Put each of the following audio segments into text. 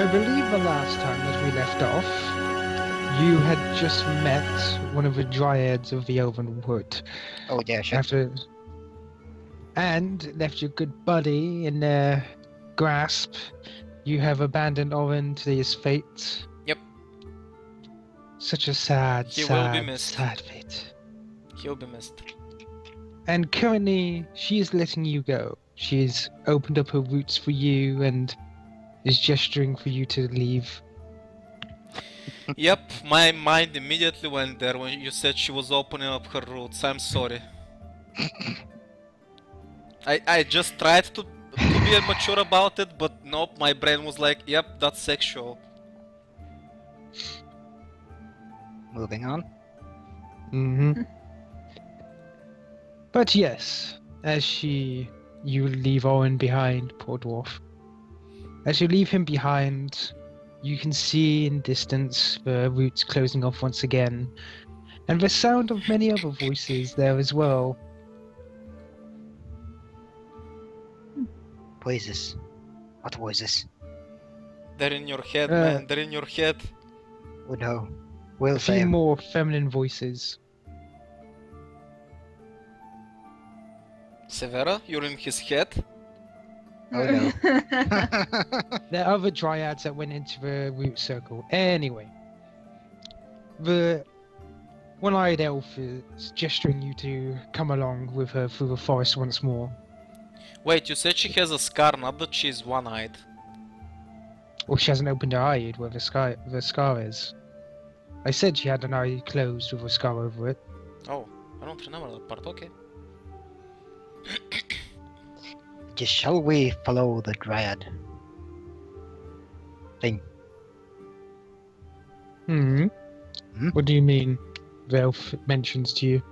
I believe the last time as we left off, you had just met one of the dryads of the Elven Wood. Oh yeah, shit. And left your good buddy in their grasp. You have abandoned Orin to his fate. Yep. Such a sad, He will be sad, missed. sad fate. He'll be missed. And currently, she is letting you go. She's opened up her roots for you and is gesturing for you to leave. Yep, my mind immediately went there when you said she was opening up her roots. I'm sorry. I just tried to be mature about it, but nope, my brain was like, yep, that's sexual. Moving on. Mm-hmm. But yes, as you leave Owen behind, poor dwarf. As you leave him behind, you can see in distance the roots closing off once again, and the sound of many other voices there as well. Voices. What voices? They're in your head, man. They're in your head. Oh no. Will A few fail. more feminine voices. Severa, you're in his head? Oh no. There are other dryads that went into the root circle. Anyway, the one-eyed elf is gesturing you to come along with her through the forest once more. Wait, you said she has a scar, not that she's one-eyed. Well, she hasn't opened her eye where the scar is. I said she had an eye closed with a scar over it. Oh, I don't remember that part, okay. Just shall we follow the dryad thing? Hmm? Hmm? What do you mean? The elf mentions to you.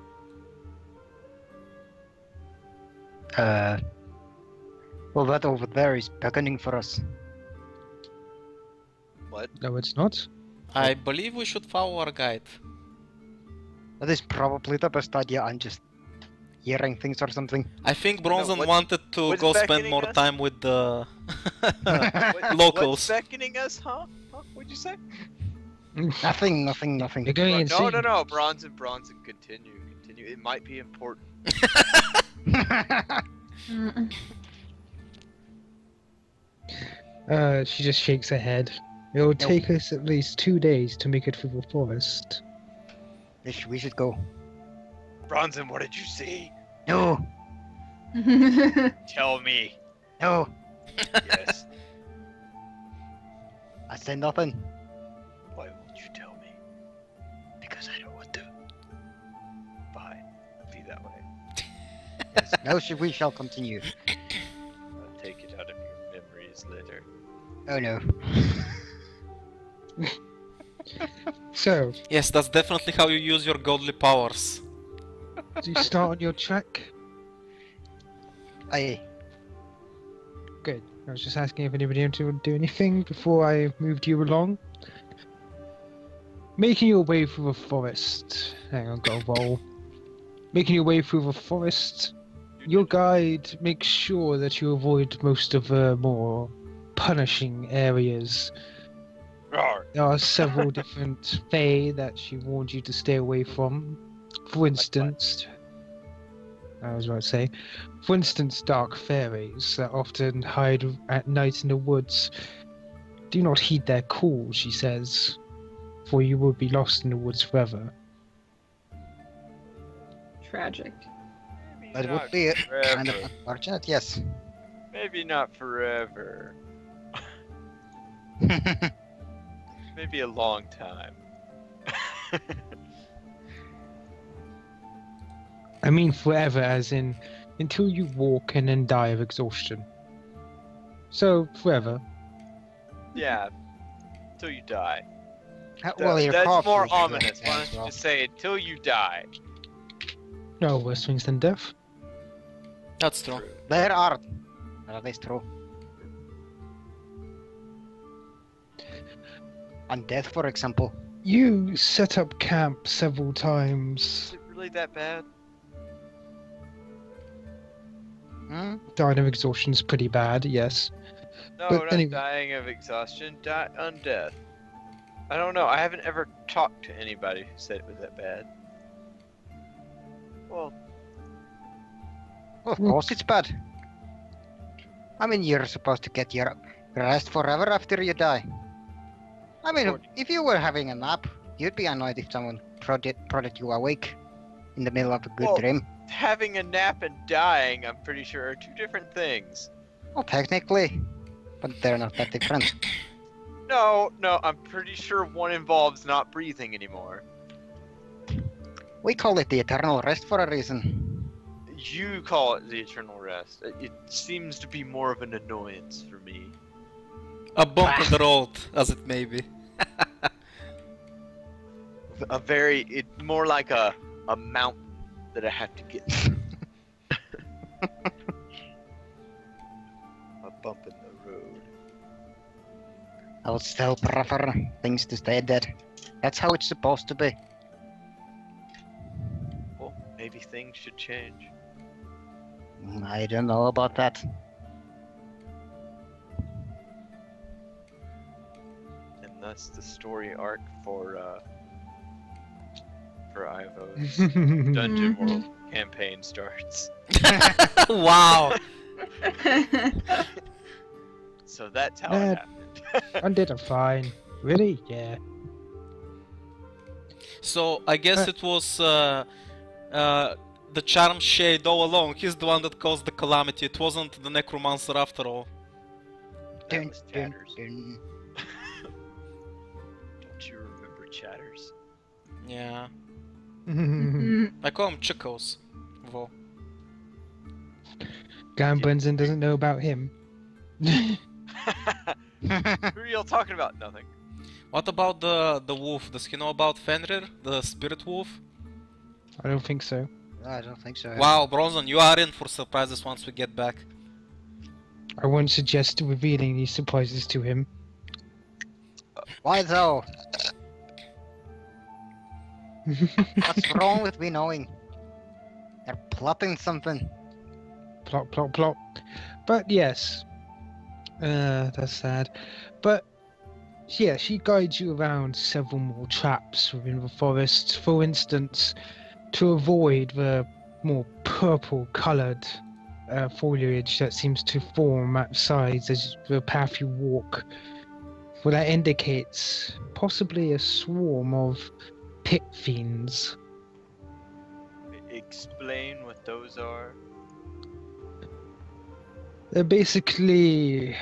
Well, that over there is beckoning for us. What? No, it's not. I believe we should follow our guide. That is probably the best idea. I'm just hearing things or something. I think Bronzen what's- wanted to what's go spend beckoning more us? time with the What's locals. beckoning us, huh? What'd you say? Nothing. You're going insane. No. Bronson, continue. It might be important. She just shakes her head. It will take us at least 2 days to make it through the forest. Yes, we should go. Bronson, what did you see? No, Tell me. no, Yes. I said nothing. Why won't you tell me? Because I don't want to. Fine. Be that way. Yes, now we shall continue. I'll take it out of your memories later. Oh no. So, Yes, that's definitely how you use your godly powers. do you start on your track? Aye. Good. I was just asking if anybody else would do anything before I moved you along. Making your way through the forest. Hang on, got a roll. Making your way through the forest. Your guide makes sure that you avoid most of the more punishing areas. Roar. There are several different fae that she warned you to stay away from. For instance, for instance, dark fairies that often hide at night in the woods. Do not heed their call, she says, for you will be lost in the woods forever. Tragic. Maybe That not would be kind of forever. unfortunate, yes. Maybe not forever. Maybe a long time. I mean forever as in until you walk and then die of exhaustion. So, forever. Yeah. Till you die. Well, your That's cough more usually ominous. Why as don't you well. just say until you die? No worse things than death. That's true. There are. That is true. And death, for example. You set up camp several times. Is it really that bad? Hmm? Dying of exhaustion is pretty bad, yes. No, But not anyway. dying of exhaustion. Die undeath. I don't know. I haven't ever talked to anybody who said it was that bad. Well, Of course it's bad. I mean, you're supposed to get your rest forever after you die. I mean, if you were having a nap, you'd be annoyed if someone prodded you awake in the middle of a good Well- dream. having a nap and dying, I'm pretty sure, are two different things. Well, technically, but they're not that different. No, I'm pretty sure one involves not breathing anymore. We call it the eternal rest for a reason. You call it the eternal rest. It seems to be more of an annoyance for me. A bump in the road, as it may be. More like a mountain that I have to get through. A bump in the road. I would still prefer things to stay dead. That's how it's supposed to be. Well, maybe things should change. I don't know about that. And thus the story arc for Ivo's Dungeon World campaign starts. Wow! So that's how That- it happened. Undead are fine. Really? Yeah. So I guess it was the charm shade all along. He's the one that caused the calamity. It wasn't the necromancer after all. That was Chatters. dun. Don't you remember Chatters? Yeah. Mm. I call him Chickos. Vo. Gam Bunsen doesn't know about him. Who are y'all talking about? Nothing. What about the wolf? Does he know about Fenrir, the spirit wolf? I don't think so. I don't think so. Wow, Bronson, you are in for surprises once we get back. I won't suggest revealing these surprises to him. Why though? What's wrong with me knowing? They're plotting something. Plot, plot, plot. But yes. That's sad. But yeah, she guides you around several more traps within the forest. For instance, to avoid the more purple coloured foliage that seems to form at sides as the path you walk. Well, that indicates possibly a swarm of pit fiends. Explain what those are. They're basically,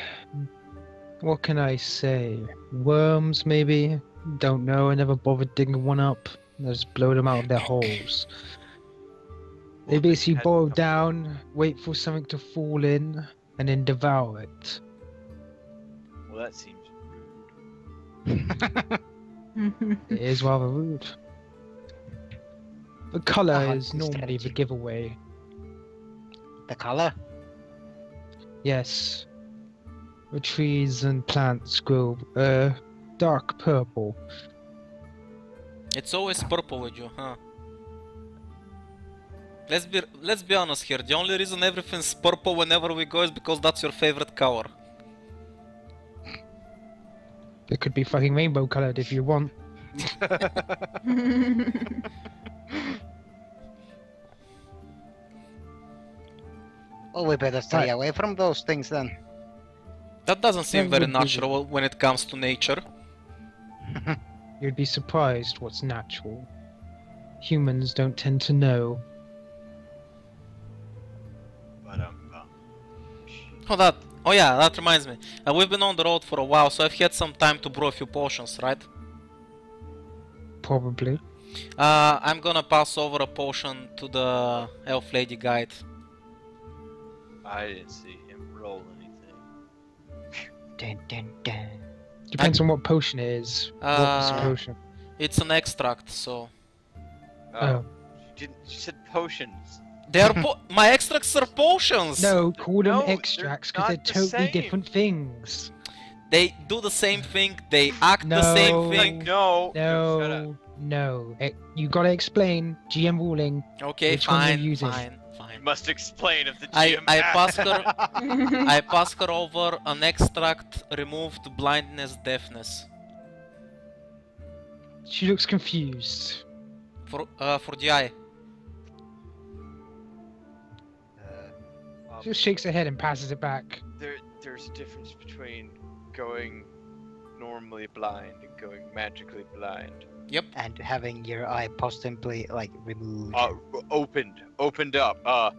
what can I say? Worms, maybe? Don't know. I never bothered digging one up. I just blow them out of their holes. They Well, basically had burrow some- down, wait for something to fall in, and then devour it. Well, that seems rude. It is rather rude. The colour Ah, is normally the strategy. giveaway. The color? Yes. The trees and plants grow dark purple. It's always purple with you, huh? Let's be honest here. The only reason everything's purple whenever we go is because that's your favorite color. It could be fucking rainbow coloured if you want. Well, we better stay Right. away from those things then. That doesn't seem That very would be- natural when it comes to nature. You'd be surprised what's natural. Humans don't tend to know. But Oh yeah, that reminds me. We've been on the road for a while, so I've had some time to brew a few potions, right? Probably. I'm gonna pass over a potion to the elf lady guide. I didn't see him roll anything. Dun, dun, dun. Depends on what potion it is. What was the potion? It's an extract, so Oh. You said potions. they are my extracts are potions. No, call them No, they're extracts because they're not the totally same. different things. They do the same thing. They act the No. same Like, thing. no, shut up. No. You gotta explain GM ruling. Okay, Which one you're fine, using? fine, Fine. Must explain if the I GM pass asks. her. I pass her over an extract removed blindness deafness She looks confused. for the eye. She just shakes her head and passes it back. There's a difference between going normally blind and going magically blind. Yep. And having your eye possibly like removed. Opened up.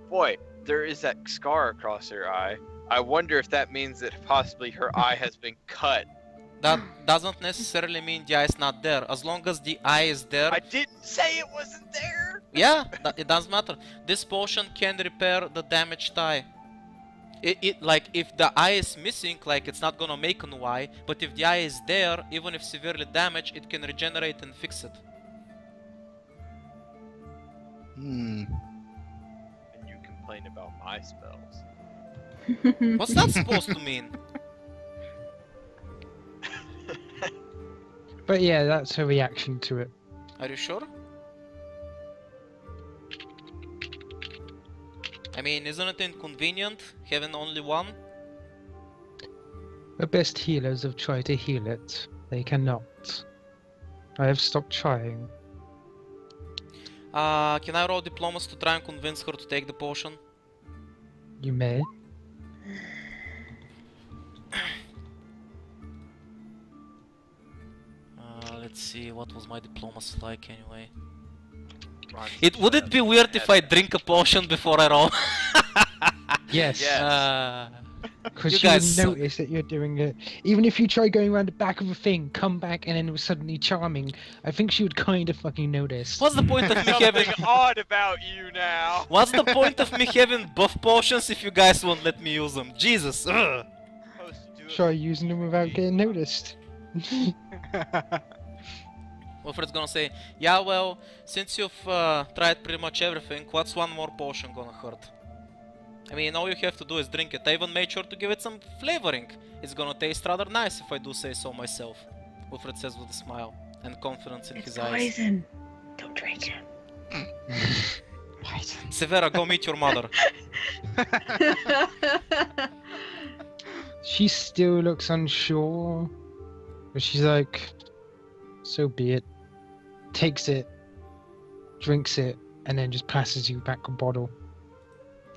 Boy, there is that scar across her eye. I wonder if that means that possibly her eye has been cut. That doesn't necessarily mean the eye is not there. As long as the eye is there. I didn't say it wasn't there. Yeah, it doesn't matter. This potion can repair the damaged eye. It like if the eye is missing, like it's not gonna make a new eye. But if the eye is there, even if severely damaged, it can regenerate and fix it. Hmm. And you complain about my spells. What's that supposed to mean? But yeah, that's her reaction to it. Are you sure? I mean, isn't it inconvenient having only one? The best healers have tried to heal it. They cannot. I have stopped trying. Can I roll diplomacy to try and convince her to take the potion? You may. Let's see, what was my diplomacy like anyway? Ron's Would it be weird if I drink a potion before I roll? Yes. Yeah. Because You she guys would suck. notice that you're doing it. Even if you try going around the back of a thing, come back, and then it was suddenly charming, I think she would kind of fucking notice. What's the point of me having... Something odd about you now. What's the point of me having buff potions if you guys won't let me use them? Jesus! Ugh. Supposed to do it. Try using them without getting noticed. Wilfred's gonna say, yeah, well, since you've tried pretty much everything, what's one more potion gonna hurt? I mean, all you have to do is drink it. I even made sure to give it some flavoring. It's gonna taste rather nice if I do say so myself. Wilfred says with a smile and confidence in It's his eyes. poison. Don't drink it. Severa, go meet your mother. She still looks unsure. But she's like, so be it. Takes it, drinks it, and then just passes you back a bottle.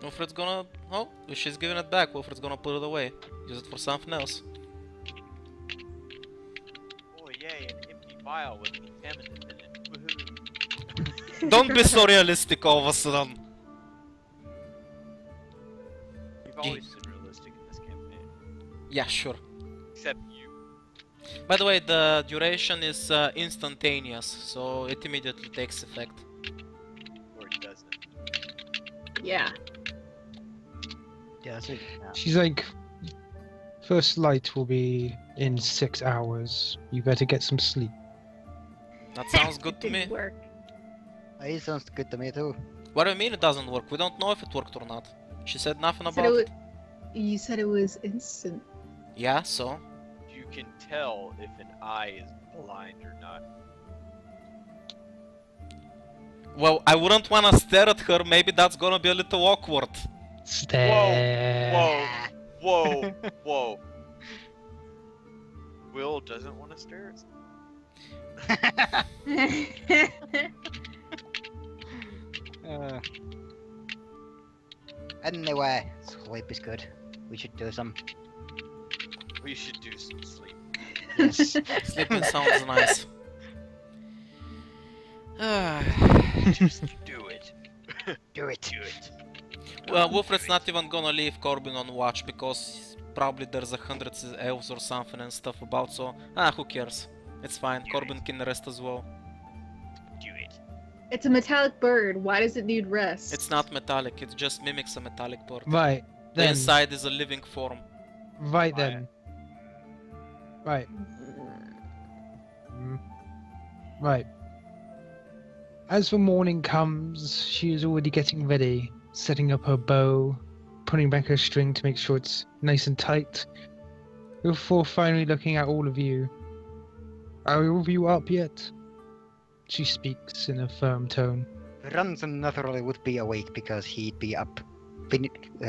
Wilfred's gonna... Oh, if she's giving it back, Wilfred's gonna put it away. Use it for something else. Oh yay, an empty vial with contaminant in it. Woohoo. Don't be so realistic all of a sudden. You've always been realistic in this campaign. Yeah, sure. Except you. By the way, the duration is instantaneous, so it immediately takes effect. Or it doesn't. Yeah. Yeah, so, She's like, first light will be in 6 hours. You better get some sleep. That sounds good to me. Didn't work. it sounds good to me too. What do you mean it doesn't work? We don't know if it worked or not. She said nothing Said about it it. You said it was instant. Yeah, so? You can tell if an eye is blind or not. Well, I wouldn't wanna stare at her, maybe that's gonna be a little awkward. Stare. Whoa! Whoa! Will doesn't want to stare at Anyway, sleep is good. We should do some. We should do some sleep. Yes. Sleeping sounds nice. Just do it. Do it. Do it. Well, Wilfred's not even gonna leave Corbin on watch because probably there's 100 elves or something and stuff about, so who cares? It's fine, Corbin can rest as well. Do it. It's a metallic bird. Why does it need rest? It's not metallic, it just mimics a metallic bird. Right, The then. inside is a living form. Right then. Right. Right. As the morning comes, she is already getting ready, setting up her bow, putting back her string to make sure it's nice and tight, before finally looking at all of you. Are all of you up yet? She speaks in a firm tone. Ransom naturally would be awake because he'd be up,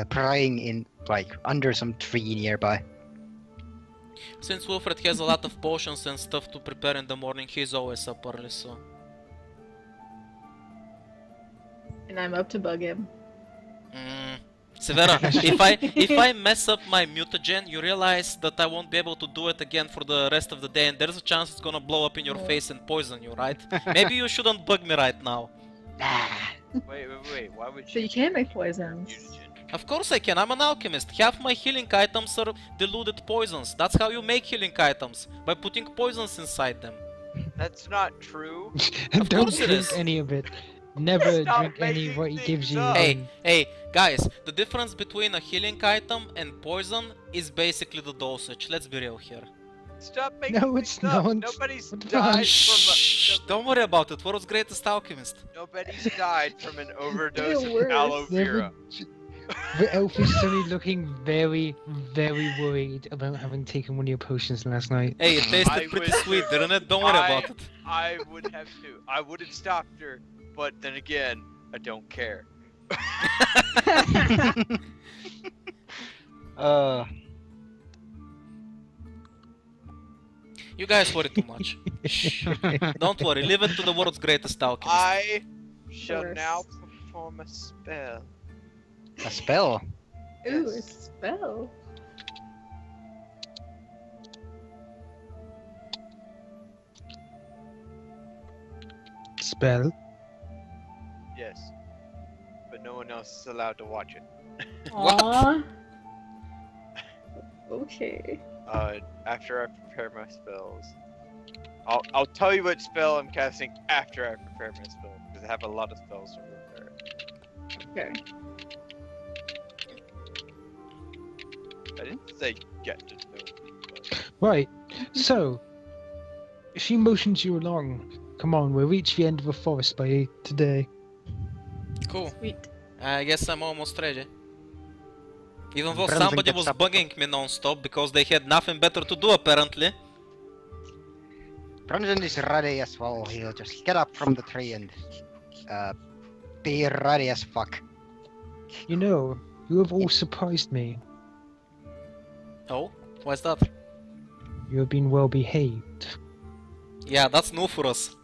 prying in like under some tree nearby. Since Wilfred has a lot of potions and stuff to prepare in the morning, he's always up early, so... And I'm up to bug him. Severa, if I mess up my mutagen, you realize that I won't be able to do it again for the rest of the day, and there's a chance it's gonna blow up in your face and poison you, right? Maybe you shouldn't bug me right now. Wait, why would So you can make poisons. Mutagen? Of course I can, I'm an alchemist. Half my healing items are diluted poisons. That's how you make healing items, by putting poisons inside them. That's not true. Of Don't course it drink is. any of it. Never Stop drink any making what he gives things you. up. Hey, guys, the difference between a healing item and poison is basically the dosage. Let's be real here. Stop making No, it's things up. not. Nobody's It's died not. Shh, don't worry about it. World's greatest alchemist. Nobody's died from an overdose You're of aloe worse. vera. The elf is suddenly looking very, very worried about having taken one of your potions last night. Hey, it tasted I pretty was- sweet, didn't it? Don't worry about it. I would have to. I would have stopped her, but then again, I don't care. You guys worry too much. Shh. Don't worry, leave it to the world's greatest alchemist. I shall Worse. now perform a spell. A spell. Ooh, a Yes. spell. Spell. Yes. But no one else is allowed to watch it. Aww. Okay. After I prepare my spells. I'll tell you what spell I'm casting after I prepare my spell, because I have a lot of spells to prepare. Okay. I didn't say get to know me, but... Right. So, she motions you along. Come on, we'll reach the end of the forest by today. Cool. Sweet. I guess I'm almost ready. Even though Brandon somebody gets was up. bugging me non-stop because they had nothing better to do apparently. Brandon is ready as well. He'll just get up from the tree and be ready as fuck. You know, you have all surprised me. Oh, why's that? You have been well behaved. Yeah, that's new for us.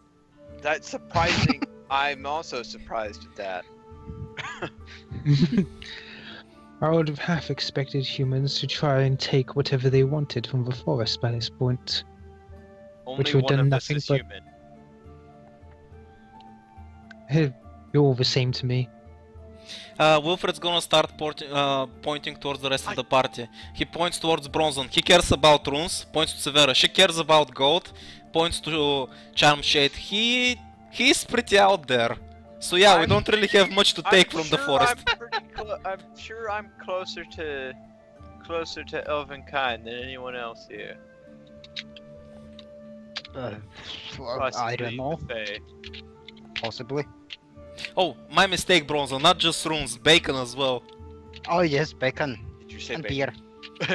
That's surprising. I'm also surprised at that. I would have half expected humans to try and take whatever they wanted from the forest by this point. Only we've one done of us nothing is but- human. Hey, you're all the same to me. Wilfred's gonna start pointing towards the rest of the party. He points towards Bronson. He cares about runes. Points to Severa. She cares about gold. Points to Charm Shade. He's pretty out there. So yeah, we I'm- don't really have much to take from the forest. I'm sure I'm closer to elven kind than anyone else here. I Possibly don't know. the Fae. Possibly. Oh, my mistake, Bronson. Not just runes, bacon as well. Oh yes, bacon Did you say and bacon? beer.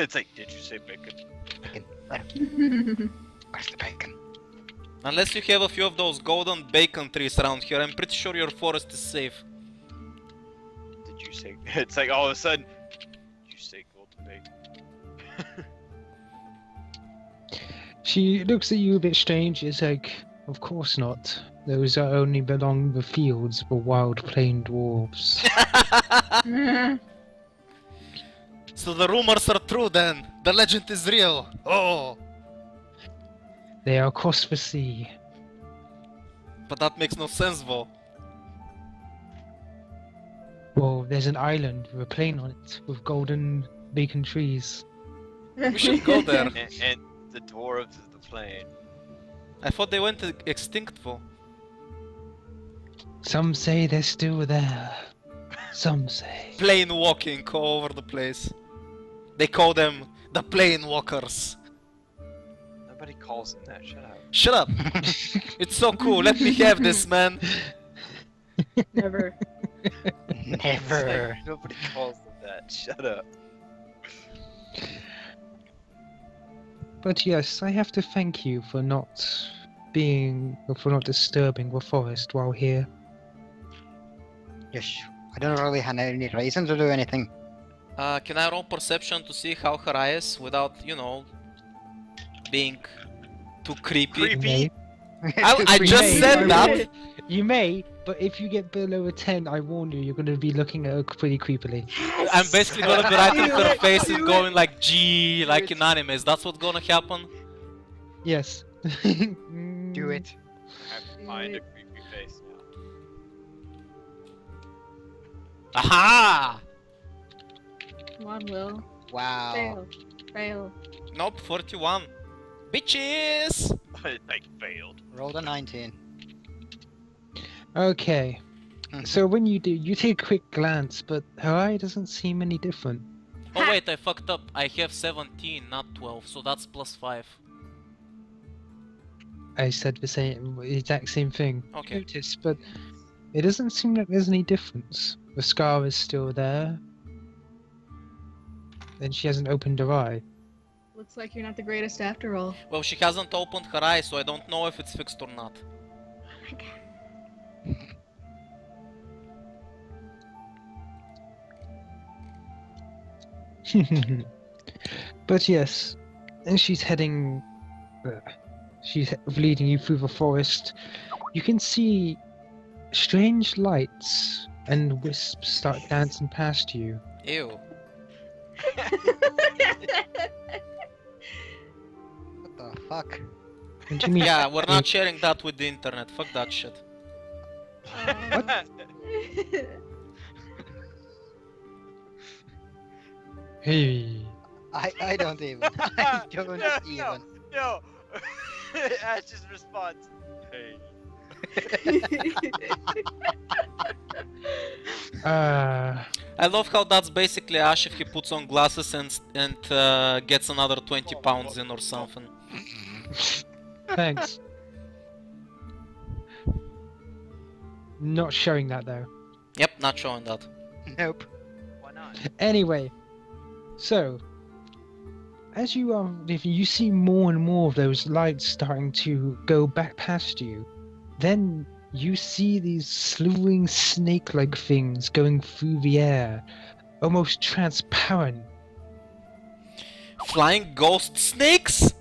It's like, did you say bacon? Where's the bacon? Unless you have a few of those golden bacon trees around here, I'm pretty sure your forest is safe. Did you say? It's like all of a sudden, did you say golden bacon? She looks at you a bit strange. It's like, of course not. Those are only belong the fields for wild plain dwarves. So the rumors are true then. The legend is real. Oh. They are across the sea. But that makes no sense though. Well, there's an island with a plain on it with golden bacon trees. We should go there. And the dwarves of the plain. I thought they went extinct though. Some say they're still there. Some say. Plane walking all over the place. They call them the plane walkers. Nobody calls them that. Shut up. Shut up! It's so cool, let me have this, man. Never. Never. Nobody calls them that. Shut up. But yes, I have to thank you for not disturbing the forest while here. Yes. I don't really have any reason to do anything. Can I roll perception to see how her eye is without, you know, being too creepy? You may. I You just may, said I that. warn- You may, but if you get below a 10, I warn you, you're going to be looking at her pretty creepily. I'm basically gonna be right in Do her it, face do and it. going like G, like in animes. That's what's gonna happen. Yes. Do it. I have to find a creepy face now. Aha! Come on, Will. Wow. Fail. Fail. Nope, 41. Bitches! I failed. Rolled a 19. Okay. So when you do, you take a quick glance, but her eye doesn't seem any different. Oh wait, I fucked up. I have 17, not 12, so that's plus 5. I said the same, exact same thing. Okay. Notice, but it doesn't seem like there's any difference. The scar is still there. And she hasn't opened her eye. Looks like you're not the greatest after all. Well, she hasn't opened her eye, so I don't know if it's fixed or not. Oh my god. But yes, and she's heading. She's leading you through the forest. You can see strange lights and wisps start dancing past you. Ew. What the fuck? And you meet- Yeah, we're not sharing that with the internet. Fuck that shit. Hey. I don't even. I don't No, even. No. Ash's response. Hey. I love how that's basically Ash if he puts on glasses and gets another 20 pounds in or something. Thanks. Not showing that though. Yep, not showing that. Nope. Why not? Anyway, so as you are leaving, you see more and more of those lights starting to go back past you. Then you see these slithering snake-like things going through the air, almost transparent. Flying ghost snakes?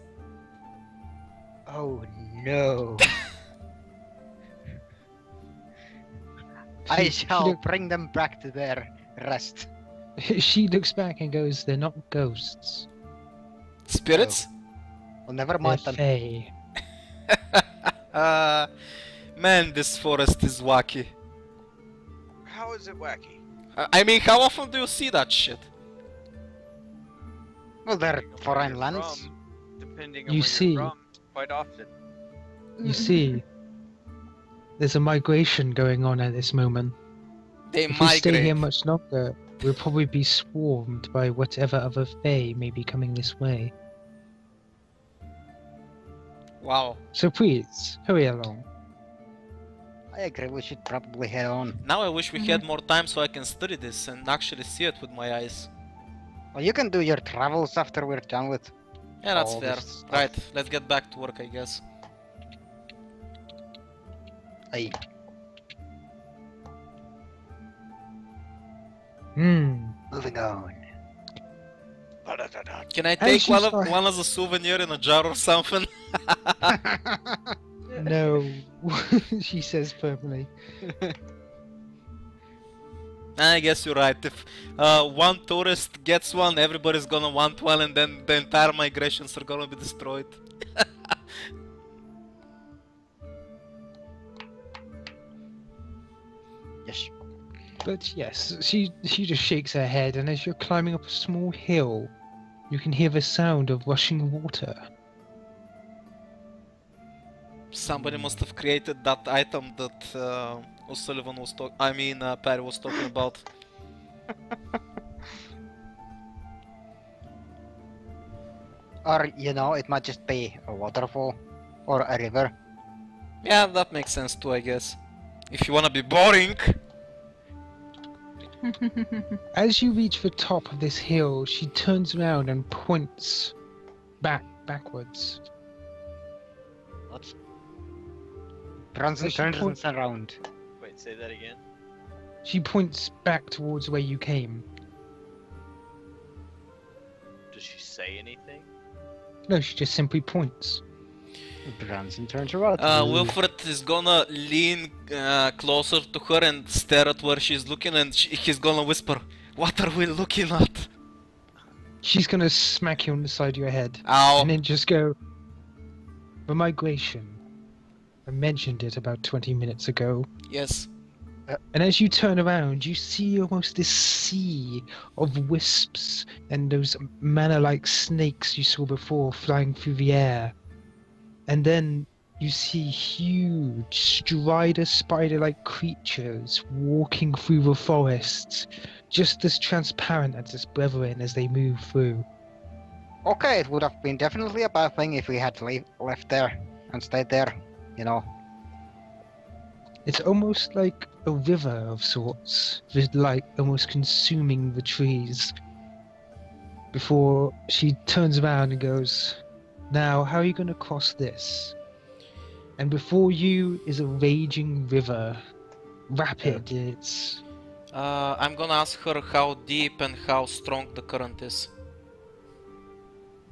Oh no. I shall look- bring them back to their rest. She looks back and goes, "They're not ghosts. Spirits? Well, never They're mind them. fae." Man, this forest is wacky. How is it wacky? I mean, how often do you see that shit? Well, they're Depending on foreign where you're lands. from, Depending on You where see. you're from, quite often. You see, there's a migration going on at this moment. They If we stay here migrate. much longer, we'll probably be swarmed by whatever other fae may be coming this way. Wow. So please, hurry along. I agree, we should probably head on. Now I wish we had more time so I can study this and actually see it with my eyes. Well, you can do your travels after we're done with. Yeah, that's all fair. this stuff. Right, let's get back to work, I guess. Aye. Moving on. Can I As take you one, start- one as a souvenir in a jar or something? No, she says firmly. I guess you're right. If one tourist gets one, everybody's gonna want one, and then the entire migrations are gonna be destroyed. Yes. But yes, she just shakes her head, and as you're climbing up a small hill, you can hear the sound of rushing water. Somebody must have created that item that O'Sullivan was talking. I mean, Perry was talking about. Or, you know, it might just be a waterfall or a river. Yeah, that makes sense too, I guess. If you wanna be boring. As you reach the top of this hill, she turns around and points backwards. Turns and As she turns point- around. Wait, say that again. She points back towards where you came. Does she say anything? No, she just simply points. Branson turns around. Wilfred is gonna lean closer to her and stare at where she's looking, and he's gonna whisper, "What are we looking at?" She's gonna smack you on the side of your head. Ow. And then just go... The migration. I mentioned it about 20 minutes ago. Yes. And as you turn around, you see almost this sea of wisps and those manna-like snakes you saw before flying through the air. And then you see huge strider spider-like creatures walking through the forests, just as transparent as its brethren as they move through. Okay, it would have been definitely a bad thing if we had left there and stayed there, you know. It's almost like a river of sorts, with light almost consuming the trees. Before she turns around and goes, "Now, how are you going to cross this?" And before you is a raging river, rapid. It's... I'm gonna ask her how deep and how strong the current is.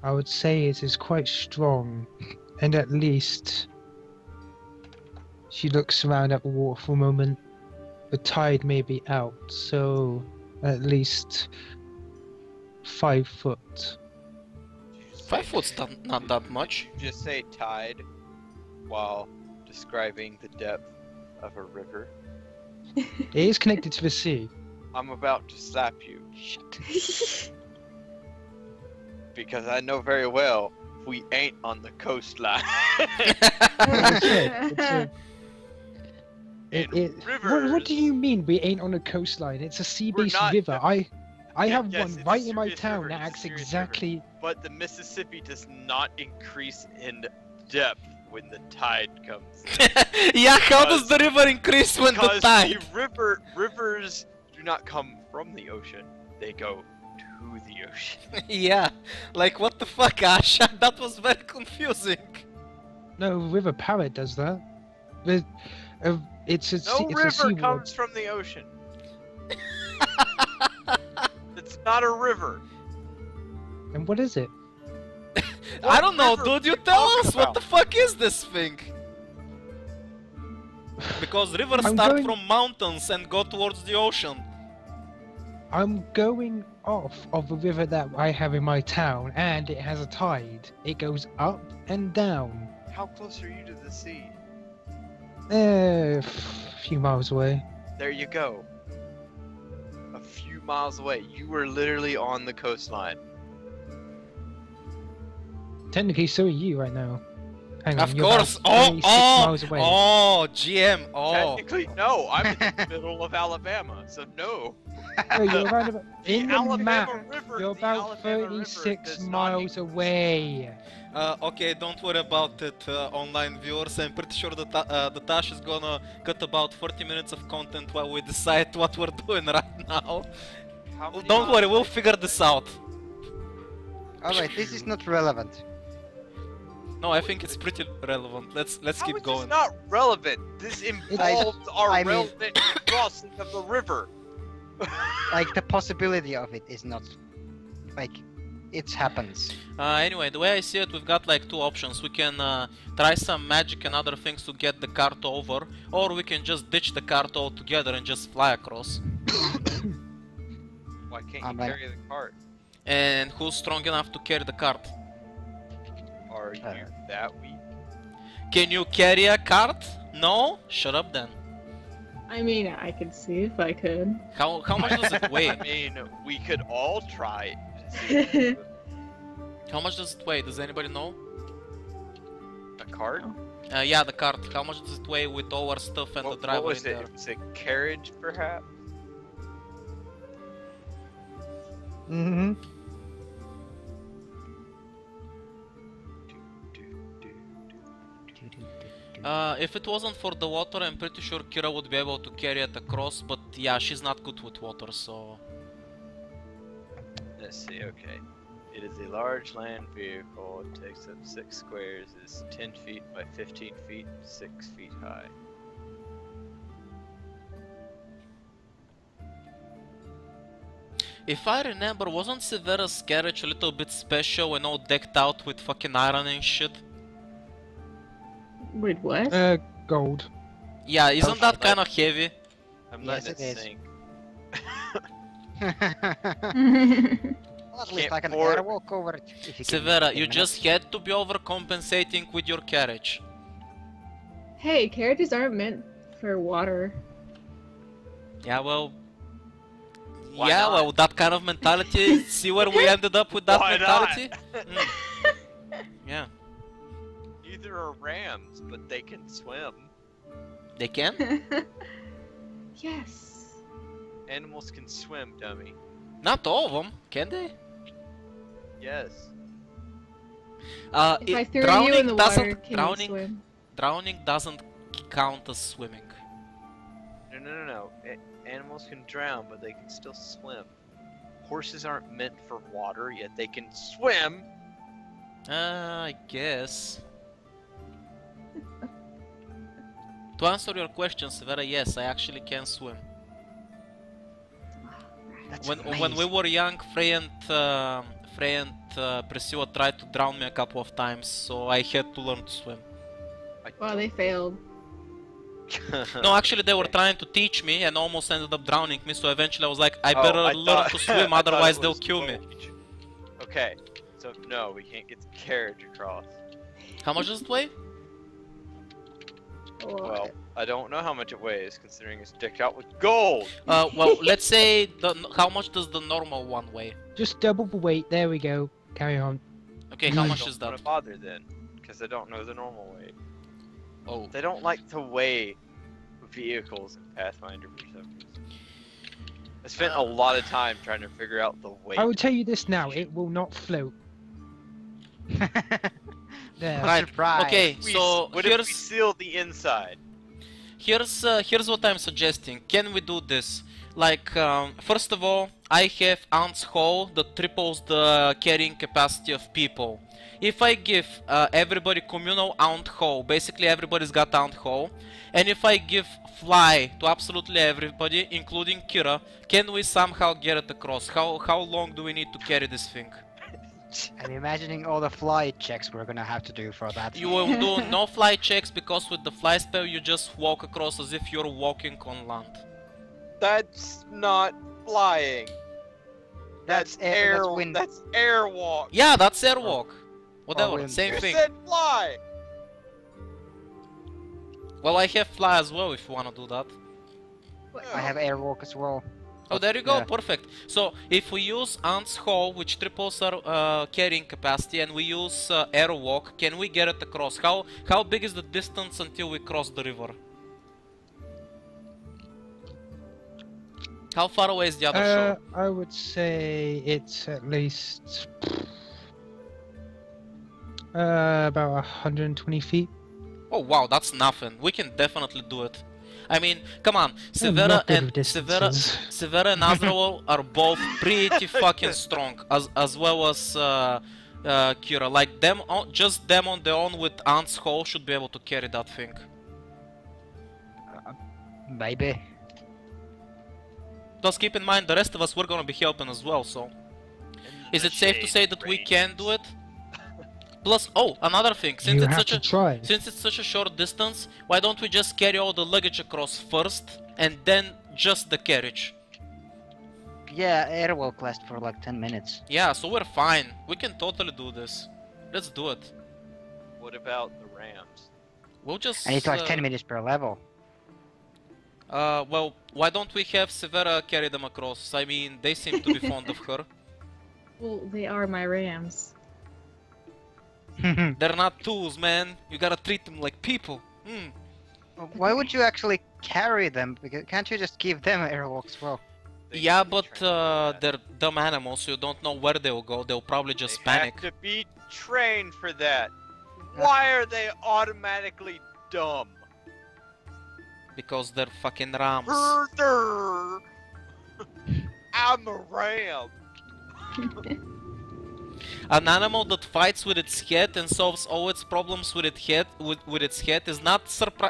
I would say it is quite strong, and at least... She looks around at the water for a moment. The tide may be out, so at least 5 foot. 5 foot's not that much. Just say tide while describing the depth of a river. It is connected to the sea. I'm about to slap you. Because I know very well we ain't on the coastline. What do you mean we ain't on a coastline? It's a sea-based not- river. I have Yes, one it's right a in my serious town river, that it's a acts serious exactly... But the Mississippi does not increase in depth when the tide comes. Yeah, how does the river increase when the Because tide? the rivers do not come from the ocean; they go to the ocean. Yeah, like what the fuck, Ash? That was very confusing. No, River Parrot does that. It's a No it's a river seaward. comes from the ocean. It's not a river. And what is it? I don't know, river dude, you are tell talking us, what about? the fuck is this thing? Because rivers I'm start going- from mountains and go towards the ocean. I'm going off of the river that I have in my town, and it has a tide. It goes up and down. How close are you to the sea? A few miles away. There you go. A few miles away. You were literally on the coastline. Technically, so are you right now. Hang on, Of you're course. about 26 miles away. GM. Oh. Technically, no. I'm in the middle of Alabama, so no. No, you're around about... In the Alabama map, River, you're the about Alabama River 36 does not miles away. Okay, don't worry about it, online viewers. I'm pretty sure that the Tash is gonna cut about 40 minutes of content while we decide what we're doing right now. How many Don't miles worry, we'll away? figure this out. Alright, this is not relevant. No, I think it's pretty relevant. Let's How keep is going. this not relevant? This involves our I mean- relevant crossing of the river. Like, the possibility of it is not... Like, it happens. Anyway, the way I see it, we've got like 2 options. We can try some magic and other things to get the cart over, or we can just ditch the cart altogether and just fly across. Why can't Ah, you man. carry the cart? And who's strong enough to carry the cart? Are you that weak? Can you carry a cart? No? Shut up then. I mean, I could see if I could. How much does it weigh? I mean, we could all try. How much does it weigh? Does anybody know? A cart? Yeah, the cart. How much does it weigh with all our stuff and the What driver was in it? there? It's a carriage, perhaps? Mm-hmm. If it wasn't for the water, I'm pretty sure Kira would be able to carry it across, but yeah, she's not good with water, so... Let's see, okay. It is a large land vehicle. It takes up 6 squares, is 10 feet by 15 feet, 6 feet high. If I remember, wasn't Severa's carriage a little bit special and all decked out with fucking iron and shit? Wait, what? Gold. Yeah, isn't that kind of heavy? I'm Yes, letting it it is. sink. Well, at least Can't I can afford- air walk over it. If you give me Severa, 10 you minutes. just had to be overcompensating with your carriage. Hey, carriages aren't meant for water. Yeah, well... Why yeah, not? well, that kind of mentality, see where we ended up with that Why not? mentality? Mm. Yeah, Neither are rams, but they can swim. they can? Yes. Animals can swim, dummy. Not all of them, can they? Yes. If I throw you in the water, can you swim? Drowning doesn't count as swimming. No. Animals can drown, but they can still swim. Horses aren't meant for water, yet they can swim. I guess. To answer your question, Severa, yes, I actually can swim. That's When we amazing. were young, Frey and Priscilla tried to drown me a couple of times, so I had to learn to swim. Wow, they failed. No, actually they were trying to teach me and almost ended up drowning me, so eventually I was like, I Oh, better I learn thought- to I swim, thought otherwise it they'll was kill me. coach. Okay, so no, we can't get the carriage across. How much does it weigh? Well, I don't know how much it weighs, considering it's decked out with gold. Well, let's say, how much does the normal one weigh? Just double the weight. There we go. Carry on. Okay, how Mm. much Don't is wanna that? bother then, because I don't know the normal weight. Oh. They don't like to weigh vehicles in Pathfinder for some reason. I spent a lot of time trying to figure out the weight. I will tell you this now. It will not float. There. Right, Surprise. okay, We- so what if we here's seal the inside? here's what I'm suggesting. Can we do this? Like, first of all, I have Ant's Hole that triples the carrying capacity of people. If I give everybody communal Ant Hole, basically everybody's got Ant Hole, and if I give Fly to absolutely everybody, including Kira, can we somehow get it across? How long do we need to carry this thing? I'm imagining all the fly checks we're gonna have to do for that. You will do no fly checks because with the fly spell you just walk across as if you're walking on land. That's not flying. That's air- air. that's wind. That's airwalk. Yeah, that's airwalk. Whatever, wind. same You thing. said fly. Well, I have fly as well if you wanna do that. I have airwalk as well. Oh, there you go, Yeah. perfect. So, if we use Ant's Hole, which triples our carrying capacity, and we use airwalk, can we get it across? How big is the distance until we cross the river? How far away is the other shore? I would say it's at least about 120 feet. Oh wow, that's nothing. We can definitely do it. I mean, come on, I'm Severa not good and with distances. Severa and Azrael are both pretty fucking strong, as well as Kira. Like just them on their own with Ant's Hole should be able to carry that thing. Maybe. Just keep in mind the rest of us we're gonna be helping as well. So, is it safe to say that we can do it? Plus, oh, another thing, since You it's have such to a try. Since it's such a short distance, why don't we just carry all the luggage across first, and then just the carriage? Yeah, airwalk lasts for like 10 minutes. Yeah, so we're fine. We can totally do this. Let's do it. What about the rams? We'll just... And it's like 10 minutes per level. Well, why don't we have Severa carry them across? I mean, they seem to be fond of her. Well, they are my rams. They're not tools, man. You gotta treat them like people. Hmm. Why would you actually carry them? Because can't you just give them airwalk as well? They Yeah, have to be but trained for that. they're dumb animals, so you don't know where they'll go. They'll probably just They panic. have to be trained for that. Why are they automatically dumb? Because they're fucking rams. Herder! I'm a ram. An animal that fights with its head and solves all its problems with its head is not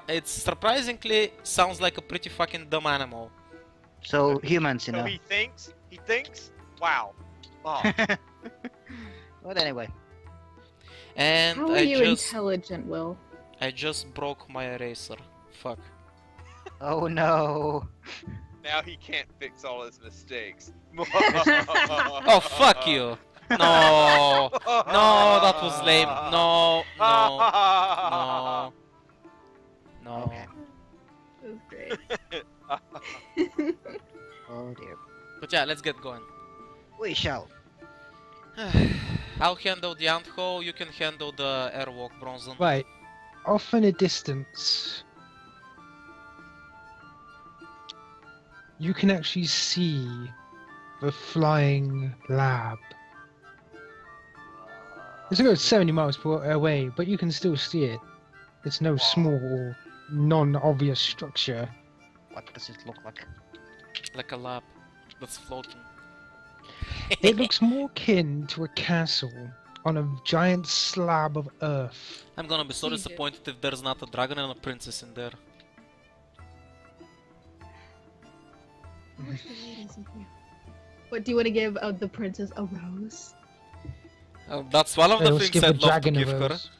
it's surprisingly sounds like a pretty fucking dumb animal. So humans, you So know. he thinks, Wow. Oh. But anyway. And How are you intelligent, Will? I just broke my eraser. Fuck. Oh no. Now he can't fix all his mistakes. Oh, fuck you! No! No, that was lame. No, no, no. No. Okay. That was great. Oh dear. But yeah, let's get going. We shall. I'll handle the anthole, you can handle the airwalk, Bronson. Right. Off in a distance, you can actually see the flying lab. It's about 70 miles away, but you can still see it. It's no small, non-obvious structure. What does it look like? Like a lab that's floating. It looks more akin to a castle on a giant slab of earth. I'm gonna be so Jesus. disappointed if there's not a dragon and a princess in there. What, do you want to give the princess a rose? That's one of the Let's things give the I'd love to dragon a give her. rose.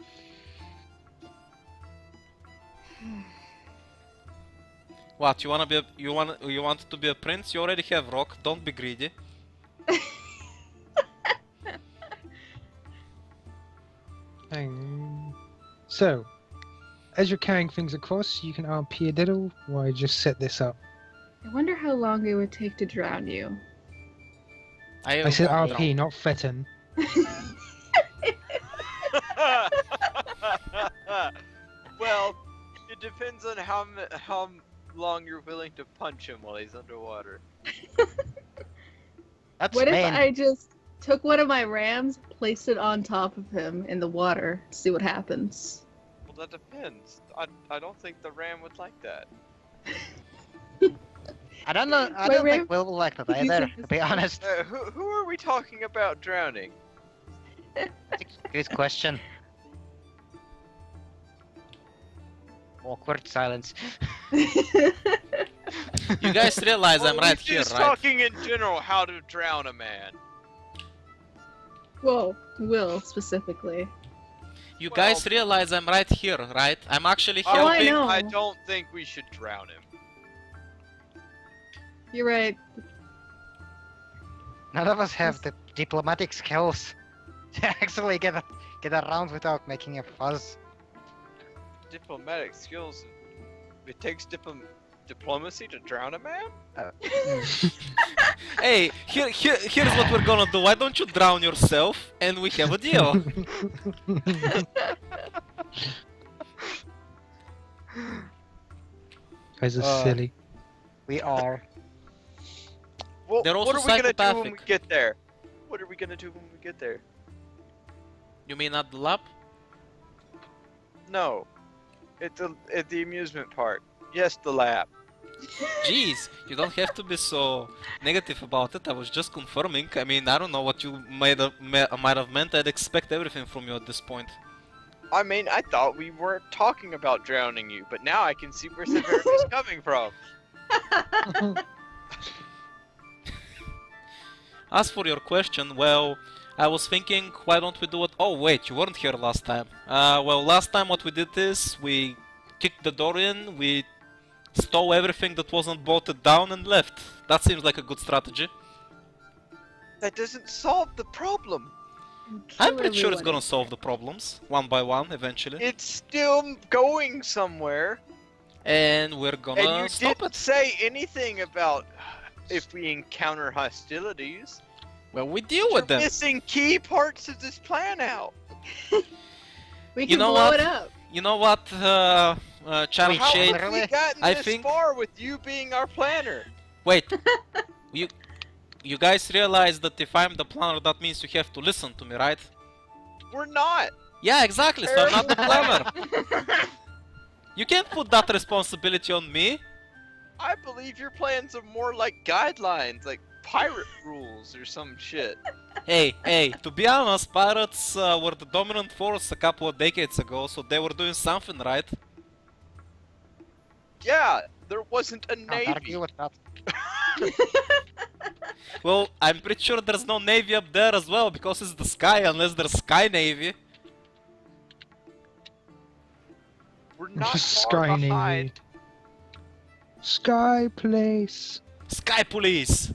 What, you wanna be you want to be a prince? You already have rock, don't be greedy. So, as you're carrying things across, you can RP a little while I just set this up. I wonder how long it would take to drown you. I said won't RP, not threaten. Well, it depends on how long you're willing to punch him while he's underwater. That's What if main. I just took one of my rams, placed it on top of him in the water, see what happens? Well, that depends. I don't think the ram would like that. I don't know. I Wait, don't Ram? think Will will like that either, to be honest. Who are we talking about drowning? Good question. Awkward silence. You guys realize I'm right he's here, just right? talking in general how to drown a man. Well, Will, specifically. You guys realize I'm right here, right? I'm actually Oh, I helping. know. I don't think we should drown him. You're right. None of us have the diplomatic skills to actually get around without making a fuss. Diplomatic skills. It takes diplomacy to drown a man? Hey, here's what we're gonna do. Why don't you drown yourself and we have a deal? Guys are silly. We are. Well, They're what also are we gonna do when we psychopathic. get there? What are we gonna do when we get there? You mean at the lab? No. At the amusement park. Yes, the lab. Jeez, you don't have to be so negative about it. I was just confirming. I mean, I don't know what you might have meant. I'd expect everything from you at this point. I mean, I thought we weren't talking about drowning you, but now I can see where Severity's coming from. As for your question, well, I was thinking, why don't we do it? Oh wait, you weren't here last time. Well, last time what we did is we kicked the door in, we stole everything that wasn't bolted down and left. That seems like a good strategy. That doesn't solve the problem. I'm pretty sure it's gonna solve the problems, one by one, eventually. It's still going somewhere. And we're gonna And you stop didn't it. say anything about if we encounter hostilities. Well, we deal You're with them. missing key parts of this plan out. We You can know blow what? it up. You know what, Charlie Wait, How Shade? have we Really? gotten I this think- far with you being our planner? Wait, you guys realize that if I'm the planner, that means you have to listen to me, right? We're not. Yeah, exactly. So I'm not the planner. You can't put that responsibility on me. I believe your plans are more like guidelines, like pirate rules or some shit. Hey, to be honest, pirates were the dominant force a couple of decades ago, so they were doing something right. Yeah, there wasn't a Can't navy. argue with that. Well, I'm pretty sure there's no navy up there as well, because it's the sky, unless there's sky navy. We're not far Sky behind. Navy. Sky Place. Sky police!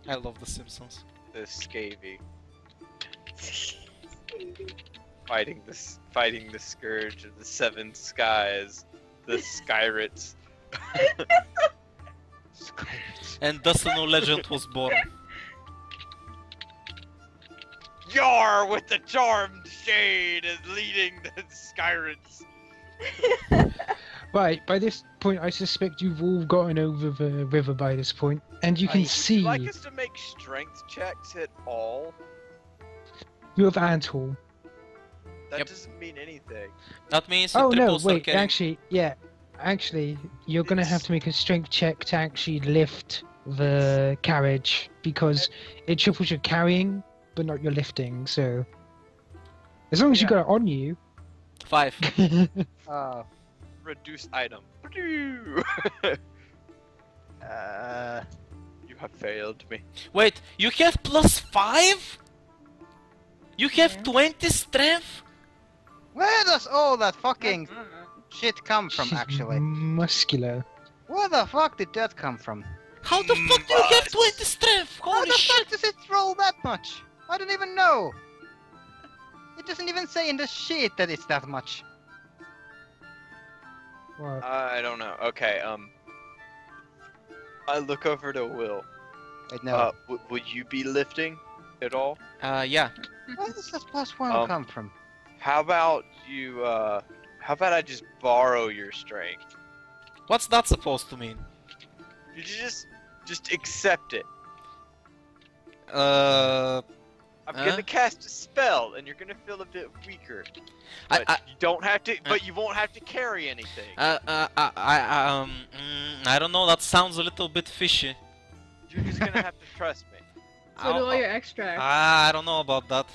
I love The Simpsons. The scavy. Fighting the scourge of the seven skies. The Skyrits. And thus a new legend was born. Yar with the charmed shade is leading the Skyrits. Right, by this point, I suspect you've all gotten over the river by this point, and you can Would see you like us to make strength checks at all? you have Antle. That Yep. doesn't mean anything. That means Oh it no, triples wait, arcane. actually, you're gonna have to make a strength check to actually lift the carriage, because it triples your carrying, but not your lifting, so... As long as you Yeah. got it on you... 5. Reduce item. You have failed me. Wait, you have +5? You have Yeah. 20 strength? Where does all that fucking shit come from, She's actually? muscular. Where the fuck did that come from? How the fuck do you have 20 strength? How Holy the shit! fuck does it roll that much? I don't even know. It doesn't even say in the sheet that it's that much. What? I don't know. Okay, I look over to Will. Wait, no. Will you be lifting at all? Yeah. Where does that +1 come from? How about you, how about I just borrow your strength? What's that supposed to mean? You just accept it. I'm gonna cast a spell, and you're gonna feel a bit weaker. But you don't have to. But you won't have to carry anything. I don't know. That sounds a little bit fishy. You're just gonna have to trust me. So do all your extracts. I don't know about that.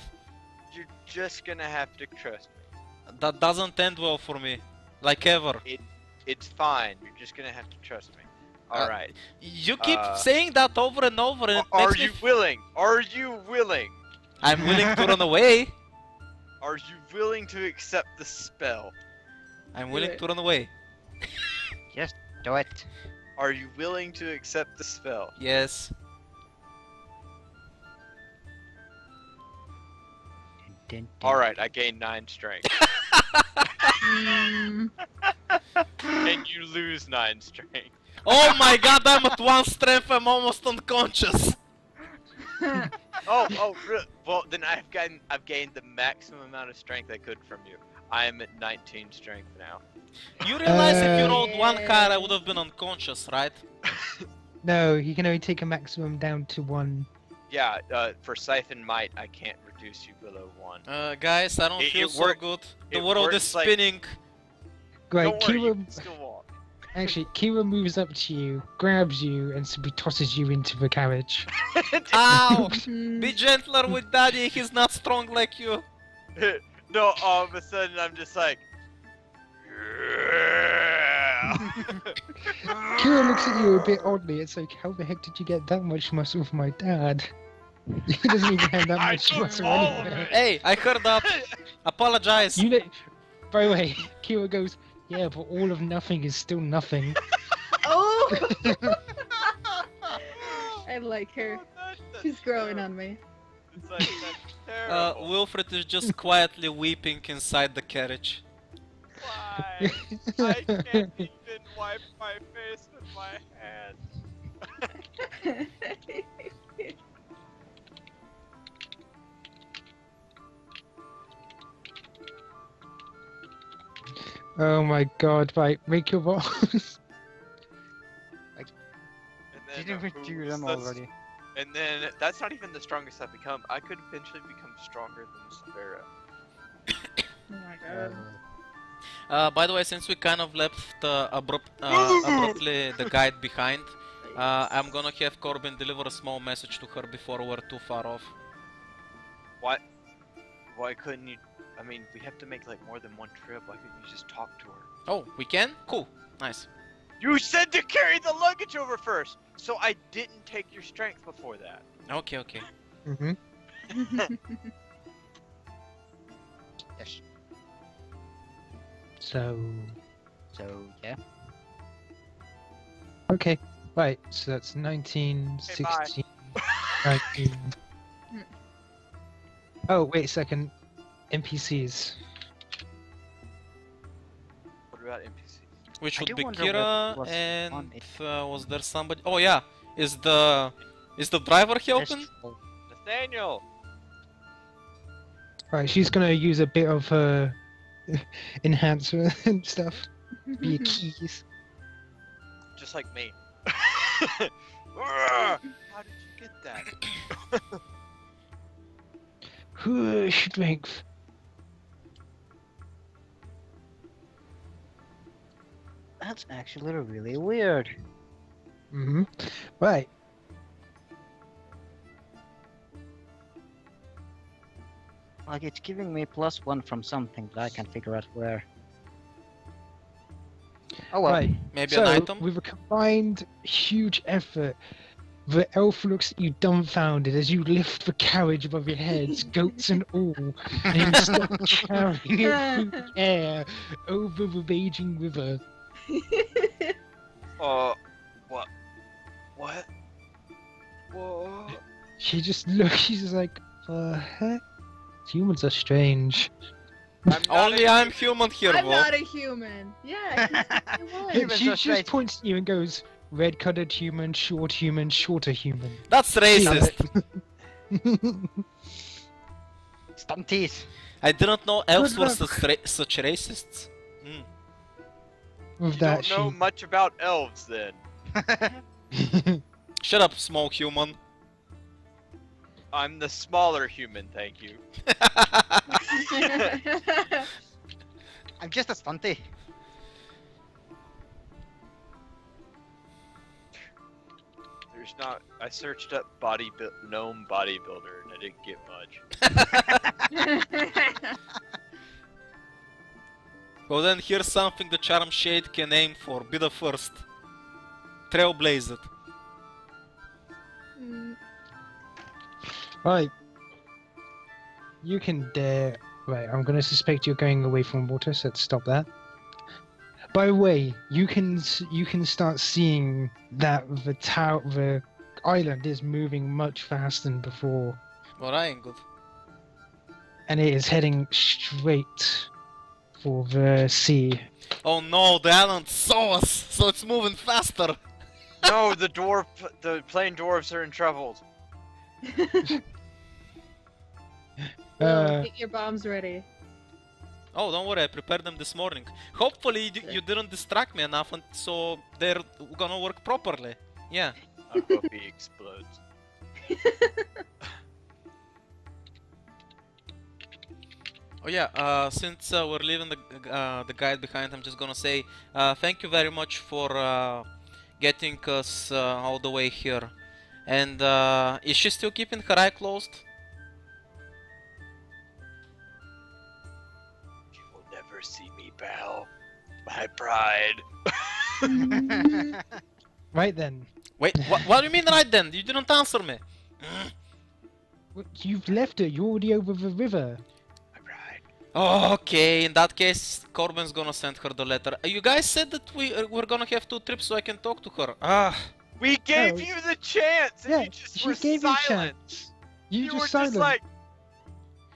You're just gonna have to trust me. That doesn't end well for me, like ever. It's fine. You're just gonna have to trust me. All right. You keep saying that over and over, and it Are makes you me willing? Are you willing? I'm willing to run away. Are you willing to accept the spell? I'm Do willing it. to run away. Do it. Are you willing to accept the spell? Yes. All right. I gain 9 strength, Mm, and you lose 9 strength. Oh my god, I'm at 1 strength. I'm almost unconscious. Well, then I've gained the maximum amount of strength I could from you. I am at 19 strength now. You realize if you Uh, rolled 1 card, I would have been unconscious, right? No, you can only take a maximum down to 1. Yeah, for Siphon Might, I can't reduce you below 1. Guys, I don't It- feel it so work- good. The it world is works like- spinning. Right, Don't worry, you Kira, can still walk. actually, Kira moves up to you, grabs you, and simply tosses you into the carriage. Ow! mm, Be gentler with Daddy, he's not strong like you. No, all of a sudden I'm just like... Kira looks at you a bit oddly. It's like, how the heck did you get that much muscle from my dad? He doesn't even have that I much took muscle all of anyway. it. Hey, I heard that. Apologize. You know, by the way, Kira goes, yeah, but all of nothing is still nothing. Oh! I like her. That's She's growing terrible. on me. It's like, that's terrible. Wilfred is just quietly weeping inside the carriage. Why? I can't even wipe my face with my hand. Oh my god, right, make your rolls. And Didn't we oops, do them that's- already? And then that's not even the strongest I've become. I could eventually become stronger than Severa. Oh my god. By the way, since we kind of left abruptly the guide behind, I'm gonna have Corbin deliver a small message to her before we're too far off. What? Why couldn't you? I mean, we have to make like more than one trip. Why couldn't you just talk to her? Oh, we can? Cool. Nice. You said to carry the luggage over first. So I didn't take your strength before that. Okay, okay. Mm-hmm. Yes. So, Yeah. okay. Right, so that's 19, Okay, bye. 16, 19. Oh, wait a second. NPCs. What about NPCs? Which I would do be wonder Kira what and was on it. was there somebody? Oh yeah, is the driver helping? Astral. Nathaniel! Right, she's gonna use a bit of enhancer and stuff. Be keys. Just like me. How did you get that? Strength. That's actually really weird. Mm-hmm. Right. Like it's giving me +1 from something, but I can't figure out where. Oh well. Right. Maybe So, an item? with a combined huge effort, the elf looks at you dumbfounded as you lift the carriage above your heads, goats and all, and you start carrying it through the air over the raging river. What? What? Whoa. She just looks, she's just like, the heck? Humans are strange. Only I'm human here, I'm Wolf. not a human. Yeah, you She Humans are just strange. points at you and goes, red-colored human, shorter human. That's racist. Stunties. I didn't know elves were luck. such racists. With You that, don't know much about elves then. she... Shut up, small human. I'm the smaller human, thank you. I'm just a stunty. There's not. I searched up gnome bodybuilder and I didn't get much. Well then, here's something the Charm Shade can aim for. Be the first. Trailblaze it. Right. You can dare... Right, I'm gonna suspect you're going away from water, so let's stop that. By the way, you can start seeing that the island is moving much faster than before, Well, I ain't good. and it is heading straight for the sea. Oh no, the island saw us, so it's moving faster. No, the plain dwarves are in trouble. Get your bombs ready. Oh, don't worry, I prepared them this morning. Hopefully you didn't distract me enough, and so they're gonna work properly. Yeah. I hope he explodes. Oh yeah, since we're leaving the guide behind, I'm just gonna say thank you very much for getting us all the way here. And is she still keeping her eye closed? You will never see me bow. My pride. Right then. Wait, what do you mean right then? You didn't answer me. You've left her. You're already over the river. My pride. Okay, in that case, Corbin's gonna send her the letter. You guys said that we're gonna have 2 trips so I can talk to her. Ah. We gave Oh. you the chance, and Yeah, you just she were gave you a silent. chance. You You were just just silent. like,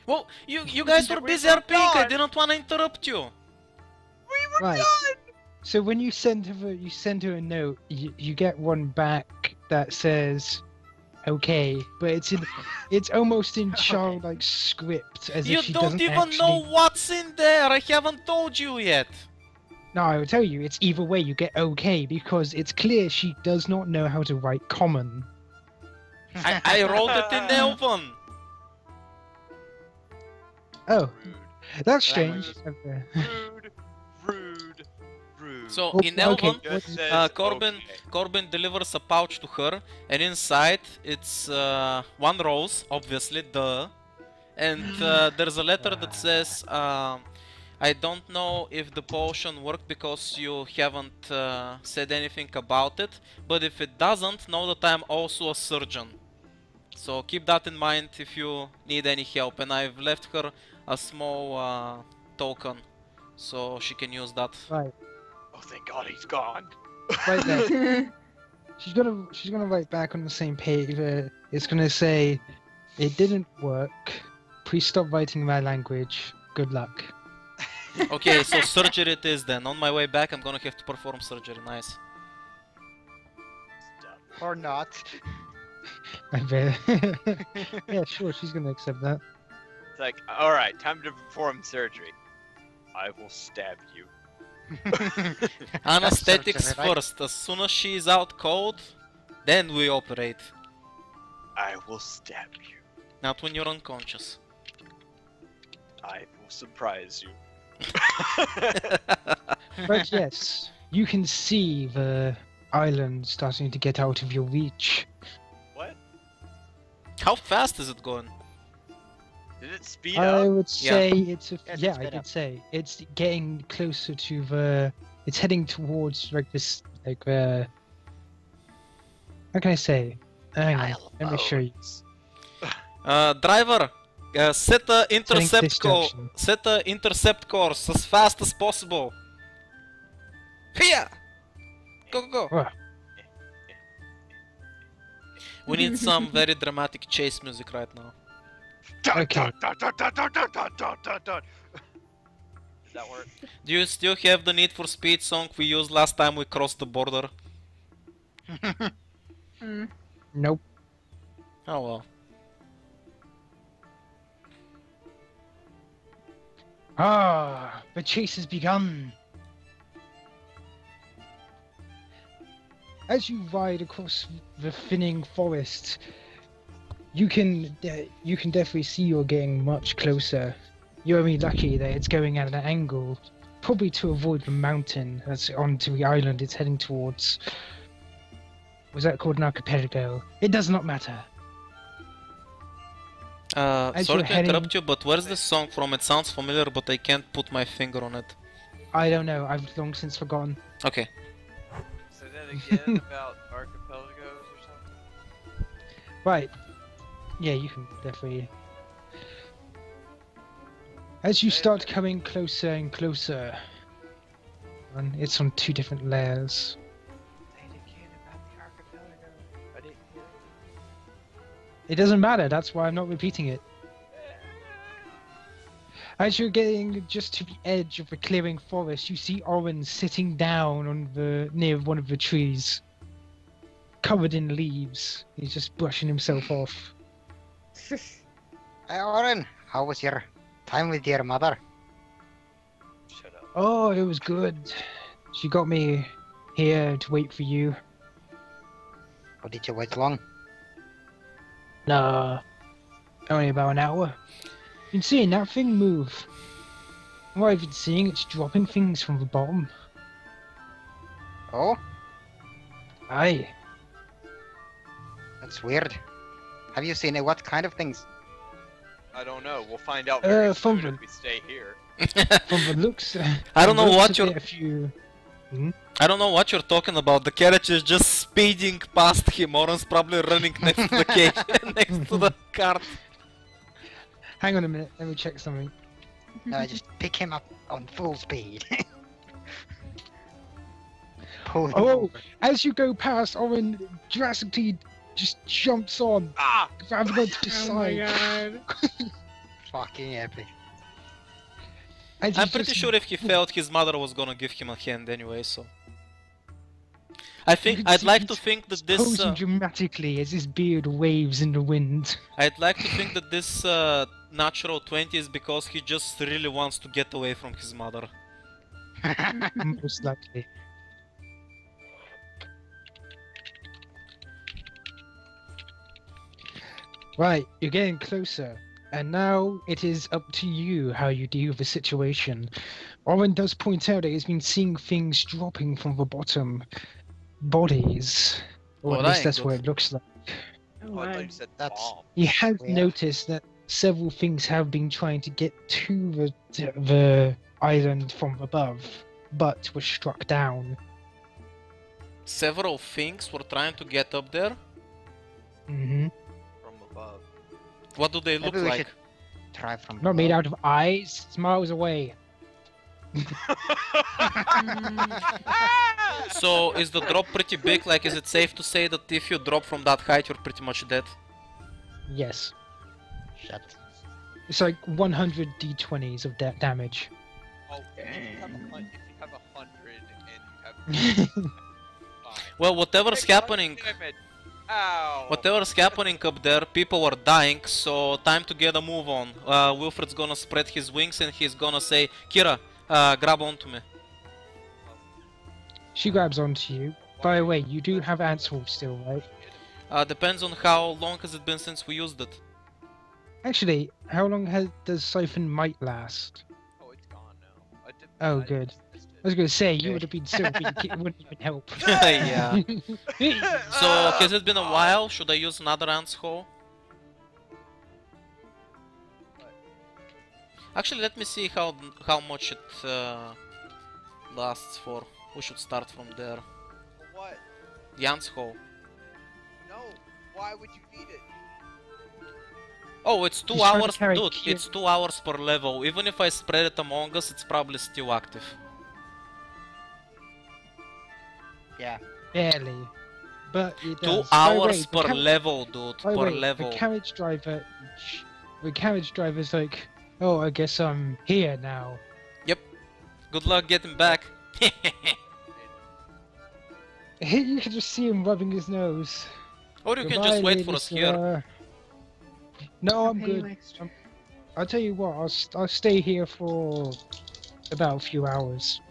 Well, you guys were We busy were RPing. I gone. didn't wanna interrupt you. we were Right. done. So when you send her a note, you get one back that says, "Okay," but it's almost in childlike script, as You if she don't doesn't even actually... know what's in there. I haven't told you yet. No, I will tell you. It's either way. You get "okay" because it's clear she does not know how to write common. I wrote it in Elven. Oh, Rude, that's strange. Language. rude, rude, rude. So Oh, in Elven, okay. Just says, Corbin okay. Corbin delivers a pouch to her, and inside it's 1 rose, obviously, duh. And there's a letter that says, I don't know if the potion worked because you haven't said anything about it, but if it doesn't, know that I'm also a surgeon. So keep that in mind if you need any help, and I've left her a small token, so she can use that. Right, Oh, thank God he's gone. right there. She's gonna write back on the same page. It's gonna say, "It didn't work. Please stop writing my language. Good luck." Okay, so surgery it is then. On my way back, I'm gonna have to perform surgery. Nice. Or not. I bet. Yeah, sure. She's gonna accept that. It's like, all right, time to perform surgery. I will stab you. Anesthetics Surgery, right? first. As soon as she is out cold, then we operate. I will stab you. Not when you're unconscious. I will surprise you. But yes, you can see the island starting to get out of your reach. What? How fast is it going? Did it speed I up? would say it's a Yes, yeah. it's I sped did up. say it's getting closer to the. It's heading towards like this, like the. How can I say? Hang on, let me show you. Driver, set a intercept this direction. set a intercept course as fast as possible. Here! Go, go, go! Oh, We need some very dramatic chase music right now. Okay. Does that work? Do you still have the Need for Speed song we used last time we crossed the border? nope. Oh well. Ah, the chase has begun. As you ride across the thinning forest, you can definitely see you're getting much closer. You're only lucky that it's going at an angle, probably to avoid the mountain that's onto the island it's heading towards. Was that called an archipelago? It does not matter. As Sorry you're to heading- interrupt you, but where's this song from? It sounds familiar, but I can't put my finger on it. I don't know. I've long since forgotten. Okay. Say that again about archipelagos or something? Right. Yeah, you can definitely. As you start coming closer and closer, and it's on two different layers. Say it again about the archipelago. I didn't hear it. It doesn't matter. That's why I'm not repeating it. As you're getting just to the edge of the clearing forest, you see Oren sitting down on near one of the trees, covered in leaves. He's just brushing himself off. Hey, Oren, how was your time with your mother? Shut up. Oh, it was good. She got me here to wait for you. Or did you wait long? Nah, only about an hour. Been seeing that thing move. What I've been seeing, it's dropping things from the bottom. Oh, Aye. that's weird. Have you seen it? What kind of things? I don't know. We'll find out very soon Fulton. if we stay here. From the looks, I don't know from the what looks of you're. it, if you. I don't know what you're talking about. The carriage is just speeding past him. Oren's probably running next to the cage, next to the cart. Hang on a minute, let me check something. No, just pick him up on full speed. Pull him Oh, over. as you go past, Oren drastically just jumps on. Ah! I'm going to the Oh my side. god. Fucking epic. And I'm he's pretty just- sure if he failed, his mother was gonna give him a hand anyway. So I think can I'd see like he's to think that posing this. dramatically as his beard waves in the wind. I'd like to think that this natural 20 is because he just really wants to get away from his mother. Most likely. Right, you're getting closer. And now it is up to you how you deal with the situation. Oren does point out that he's been seeing things dropping from the bottom. Bodies. Or Well, at that least ain't that's good. what it looks like. Oh, Oh, I thought my. you said That's- bomb. He has Yeah. noticed that several things have been trying to get to the island from above, but was struck down. Several things were trying to get up there. Mm-hmm. From above. What do they look Maybe we like? should try from Not made below. out of eyes. It's miles away. So is the drop pretty big? Like, is it safe to say that if you drop from that height, you're pretty much dead? Yes. Shit. It's like 100 d20s of damage. Oh, if you have 100 and you have Well, whatever's happening, damage. Ow. whatever's happening up there, people are dying. So time to get a move on. Wilfred's gonna spread his wings and he's gonna say, "Kira, grab onto me." She grabs onto you. By the way, you do have Ansel still, right? Depends on how long has it been since we used it. Actually, how long does Siphon Might last? Oh, it's gone now. Oh, good. I was gonna say, you would have been still, but it wouldn't even help. Yeah. So has it been a while? Should I use another ants hole? Actually, let me see how much it lasts for. We should start from there. What? The ants hole. No. Why would you need it? Oh, it's 2 He's trying to hours, carry dude. Kira. It's 2 hours per level. Even if I spread it among us, it's probably still active. Yeah. Barely. But it 2 does. By the way, hours the per level, dude. by the Per way, level. The carriage driver's like, oh, I guess I'm here now. Good luck getting back. You can just see him rubbing his nose. Or you can Goodbye, just wait lady for us here. sir. No, I'm Pay you good. extra. I'll tell you what, I'll stay here for about a few hours.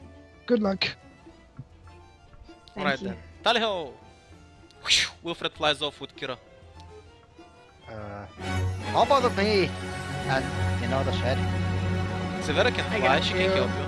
Good luck. Thank Alright you. then. Tally ho! Wilfred flies off with Kira. How about me? And you know the shed? Severa can I fly, got she you. can help you.